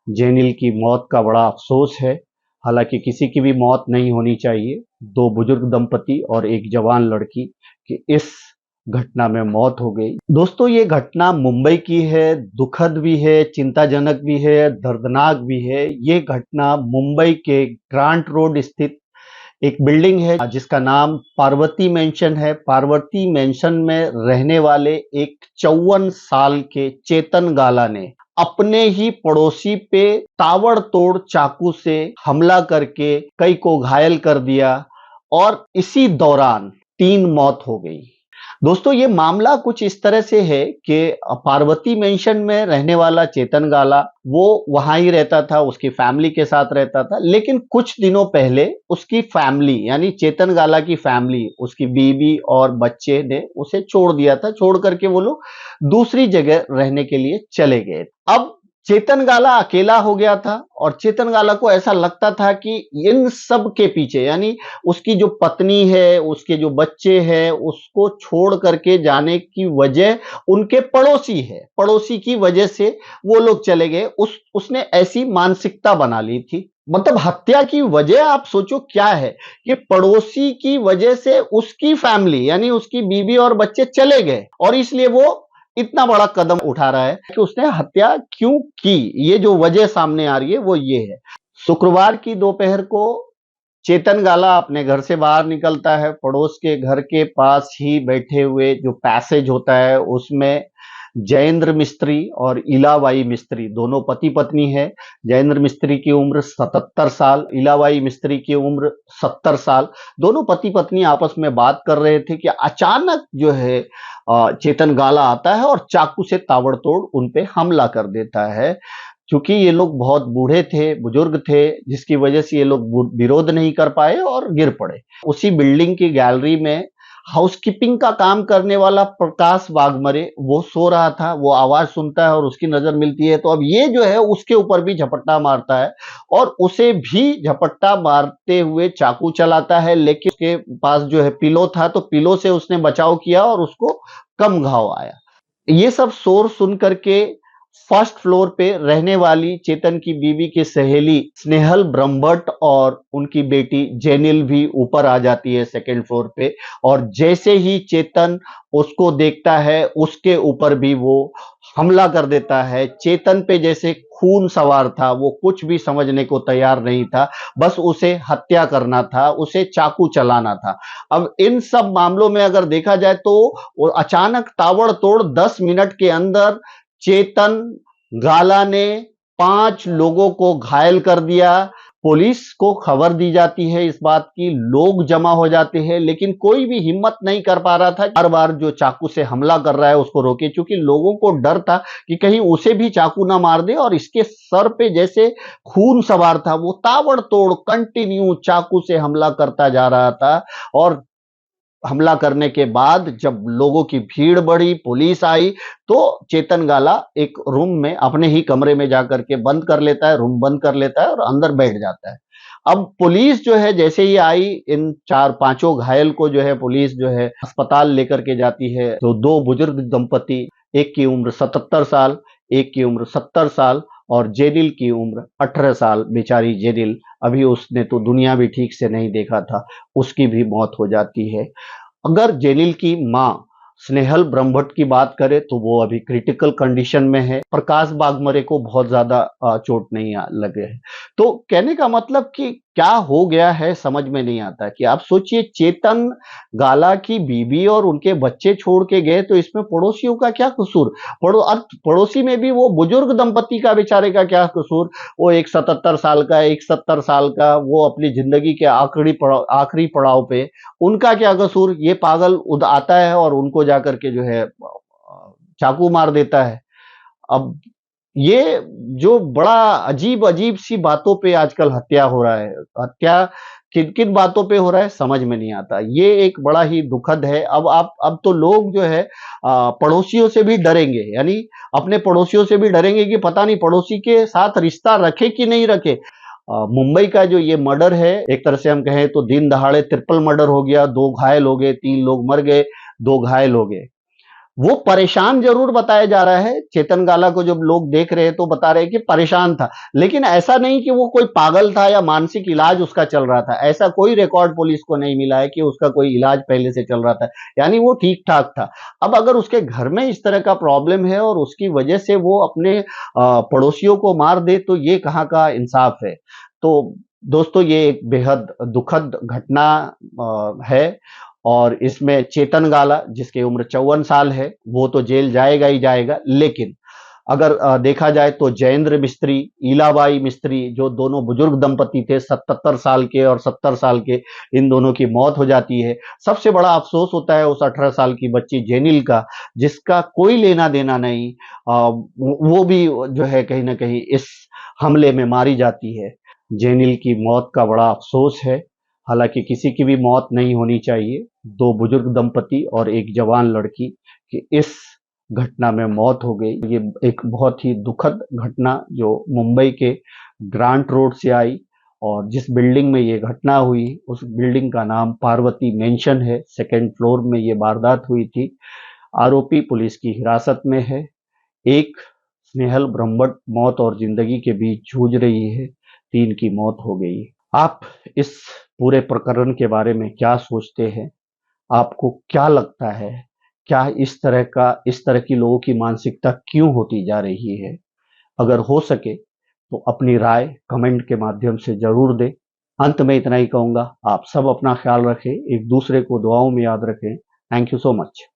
जेनिल की मौत का बड़ा अफसोस है। हालांकि किसी की भी मौत नहीं होनी चाहिए। दो बुजुर्ग दंपति और एक जवान लड़की की इस घटना में मौत हो गई। दोस्तों, ये घटना मुंबई की है, दुखद भी है, चिंताजनक भी है, दर्दनाक भी है। ये घटना मुंबई के ग्रांट रोड स्थित एक बिल्डिंग है जिसका नाम पार्वती मेंशन है। पार्वती मेंशन में रहने वाले एक 54 साल के चेतन गाला ने अपने ही पड़ोसी पे ताबड़तोड़ चाकू से हमला करके कई को घायल कर दिया और इसी दौरान 3 मौत हो गई। दोस्तों, ये मामला कुछ इस तरह से है कि पार्वती मेंशन में रहने वाला चेतन गाला वो वहां ही रहता था, उसकी फैमिली के साथ रहता था। लेकिन कुछ दिनों पहले उसकी फैमिली यानी चेतन गाला की फैमिली, उसकी बीवी और बच्चे ने उसे छोड़ दिया था। छोड़ करके वो लोग दूसरी जगह रहने के लिए चले गए। अब चेतन गाला अकेला हो गया था और चेतन गाला को ऐसा लगता था कि इन सब के पीछे यानी उसकी जो पत्नी है, उसके जो बच्चे हैं, उसको छोड़ करके जाने की वजह उनके पड़ोसी है। पड़ोसी की वजह से वो लोग चले गए। उसने ऐसी मानसिकता बना ली थी। मतलब हत्या की वजह आप सोचो क्या है कि पड़ोसी की वजह से उसकी फैमिली यानी उसकी बीवी और बच्चे चले गए और इसलिए वो इतना बड़ा कदम उठा रहा है कि उसने हत्या क्यों की। ये जो वजह सामने आ रही है वो ये है। शुक्रवार की दोपहर को चेतन गाला अपने घर से बाहर निकलता है। पड़ोस के घर के पास ही बैठे हुए जो पैसेज होता है उसमें जयेंद्र मिस्त्री और इलाबाई मिस्त्री दोनों पति पत्नी है। जयेंद्र मिस्त्री की उम्र 77 साल, इलाबाई मिस्त्री की उम्र 70 साल। दोनों पति पत्नी आपस में बात कर रहे थे कि अचानक जो है चेतन गाला आता है और चाकू से ताबड़तोड़ उन पे हमला कर देता है। क्योंकि ये लोग बहुत बूढ़े थे, बुजुर्ग थे, जिसकी वजह से ये लोग विरोध नहीं कर पाए और गिर पड़े। उसी बिल्डिंग की गैलरी में हाउसकीपिंग का काम करने वाला प्रकाश वाघमरे वो सो रहा था। वो आवाज सुनता है और उसकी नजर मिलती है तो अब ये जो है उसके ऊपर भी झपट्टा मारता है और उसे भी झपट्टा मारते हुए चाकू चलाता है। लेकिन उसके पास जो है पिलो था तो पिलो से उसने बचाव किया और उसको कम घाव आया। ये सब शोर सुन करके फर्स्ट फ्लोर पे रहने वाली चेतन की बीवी की सहेली स्नेहल ब्रह्मभट्ट और उनकी बेटी जेनिल भी ऊपर आ जाती है सेकंड फ्लोर पे। और जैसे ही चेतन उसको देखता है उसके ऊपर भी वो हमला कर देता है। चेतन पे जैसे खून सवार था, वो कुछ भी समझने को तैयार नहीं था, बस उसे हत्या करना था, उसे चाकू चलाना था। अब इन सब मामलों में अगर देखा जाए तो वो अचानक ताबड़तोड़ 10 मिनट के अंदर चेतन गाला ने 5 लोगों को घायल कर दिया। पुलिस को खबर दी जाती है इस बात की, लोग जमा हो जाते हैं, लेकिन कोई भी हिम्मत नहीं कर पा रहा था बार बार जो चाकू से हमला कर रहा है उसको रोके। क्योंकि लोगों को डर था कि कहीं उसे भी चाकू ना मार दे और इसके सर पे जैसे खून सवार था, वो ताबड़तोड़ कंटिन्यू चाकू से हमला करता जा रहा था। और हमला करने के बाद जब लोगों की भीड़ बढ़ी, पुलिस आई, तो चेतन गाला एक रूम में अपने ही कमरे में जाकर के बंद कर लेता है, रूम बंद कर लेता है और अंदर बैठ जाता है। अब पुलिस जो है जैसे ही आई, इन 4-5 घायल को जो है पुलिस जो है अस्पताल लेकर के जाती है। तो दो बुजुर्ग दंपति, एक की उम्र 77 साल, एक की उम्र 70 साल और जेनिल की उम्र 18 साल। बेचारी जेनिल, अभी उसने तो दुनिया भी ठीक से नहीं देखा था, उसकी भी मौत हो जाती है। अगर जेनिल की मां स्नेहल ब्रह्मभट्ट की बात करें तो वो अभी क्रिटिकल कंडीशन में है। प्रकाश वाघमरे को बहुत ज्यादा चोट नहीं लगे है। तो कहने का मतलब कि क्या हो गया है समझ में नहीं आता कि आप सोचिए, चेतन गाला की बीवी और उनके बच्चे छोड़ के गए तो इसमें पड़ोसियों का क्या कसूर। पड़ोसी में भी वो बुजुर्ग दंपति का बेचारे का क्या कसूर। वो एक 77 साल का, एक 70 साल का, वो अपनी जिंदगी के आखिरी पड़ाव पे, उनका क्या कसूर। ये पागल उद आता है और उनको जाकर के जो है चाकू मार देता है। अब ये जो बड़ा अजीब अजीब सी बातों पे आजकल हत्या हो रहा है, हत्या किन किन बातों पे हो रहा है समझ में नहीं आता। ये एक बड़ा ही दुखद है। अब तो लोग जो है पड़ोसियों से भी डरेंगे, यानी अपने पड़ोसियों से भी डरेंगे कि पता नहीं पड़ोसी के साथ रिश्ता रखे कि नहीं रखे। मुंबई का जो ये मर्डर है, एक तरह से हम कहें तो दिन दहाड़े ट्रिपल मर्डर हो गया। 2 घायल हो गए, 3 लोग मर गए, 2 घायल हो गए। वो परेशान जरूर बताया जा रहा है। चेतन गाला को जब लोग देख रहे हैं तो बता रहे हैं कि परेशान था, लेकिन ऐसा नहीं कि वो कोई पागल था या मानसिक इलाज उसका चल रहा था। ऐसा कोई रिकॉर्ड पुलिस को नहीं मिला है कि उसका कोई इलाज पहले से चल रहा था, यानी वो ठीक ठाक था। अब अगर उसके घर में इस तरह का प्रॉब्लम है और उसकी वजह से वो अपने पड़ोसियों को मार दे, तो ये कहाँ का इंसाफ है। तो दोस्तों, ये एक बेहद दुखद घटना है, और इसमें चेतन गाला, जिसकी उम्र 54 साल है, वो तो जेल जाएगा ही जाएगा। लेकिन अगर देखा जाए तो जयेंद्र मिस्त्री, ईलाबाई मिस्त्री, जो दोनों बुजुर्ग दंपति थे, 77 साल के और 70 साल के, इन दोनों की मौत हो जाती है। सबसे बड़ा अफसोस होता है उस 18 साल की बच्ची जेनिल का, जिसका कोई लेना देना नहीं। वो भी जो है कहीं ना कहीं इस हमले में मारी जाती है। जेनिल की मौत का बड़ा अफसोस है। हालांकि किसी की भी मौत नहीं होनी चाहिए। दो बुजुर्ग दंपति और एक जवान लड़की की इस घटना में मौत हो गई। ये एक बहुत ही दुखद घटना जो मुंबई के ग्रांट रोड से आई, और जिस बिल्डिंग में ये घटना हुई उस बिल्डिंग का नाम पार्वती मेंशन है। सेकेंड फ्लोर में ये वारदात हुई थी। आरोपी पुलिस की हिरासत में है। एक स्नेहल ब्रह्मभट्ट मौत और जिंदगी के बीच जूझ रही है। तीन की मौत हो गई। आप इस पूरे प्रकरण के बारे में क्या सोचते हैं? आपको क्या लगता है? क्या इस तरह की लोगों की मानसिकता क्यों होती जा रही है? अगर हो सके तो अपनी राय कमेंट के माध्यम से जरूर दें। अंत में इतना ही कहूंगा, आप सब अपना ख्याल रखें, एक दूसरे को दुआओं में याद रखें। Thank you so much.